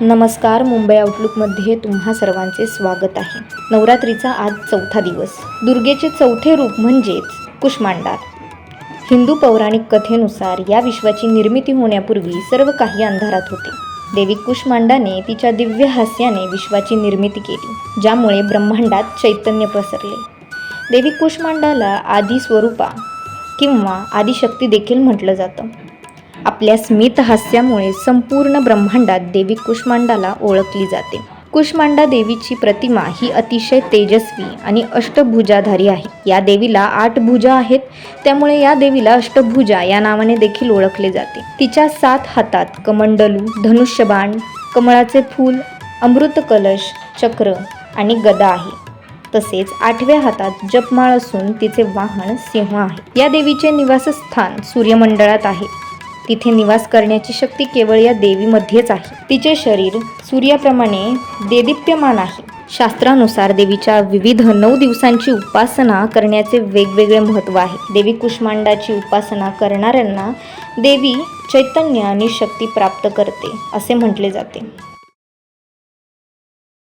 नमस्कार. मुंबई आउटलुकमध्ये तुम्हा सर्वांचे स्वागत आहे. नवरात्रीचा आज चौथा दिवस. दुर्गेचे चौथे रूप म्हणजेच कुष्मांडा. हिंदू पौराणिक कथेनुसार या विश्वाची निर्मिती होण्यापूर्वी सर्व काही अंधारात होते. देवी कुष्मांडाने तिच्या दिव्य हास्याने विश्वाची निर्मिती केली, ज्यामुळे ब्रह्मांडात चैतन्य पसरले. देवी कुष्मांडाला आदि स्वरूपा किंवा आदिशक्ती देखील म्हटलं जातं. आपल्या स्मित हास्यामुळे संपूर्ण ब्रह्मांडात देवी कुष्मांडाला ओळखली जाते. कुष्मांडा देवीची प्रतिमा ही अतिशय तेजस्वी आणि अष्टभुजाधारी आहे. या देवीला 8 भुजा आहेत, त्यामुळे या देवीला अष्टभुजा या नावाने देखील ओळखले जाते. तिच्या 7 हातात कमंडलू, धनुष्यबाण, कमळाचे फूल, अमृत कलश, चक्र आणि गदा आहे. तसेच 8व्या हातात जपमाळ असून तिचे वाहन सिंह आहे. या देवीचे निवासस्थान सूर्यमंडळात आहे. तिथे निवास करण्याची शक्ती केवळ या देवीमध्येच आहे. तिचे शरीर सूर्याप्रमाणे देदीप्यमान आहे. शास्त्रानुसार देवीच्या विविध 9 दिवसांची उपासना करण्याचे वेगवेगळे महत्त्व आहे. देवी कुष्मांडाची उपासना करणाऱ्यांना देवी चैतन्य आणि शक्ती प्राप्त करते असे म्हटले जाते.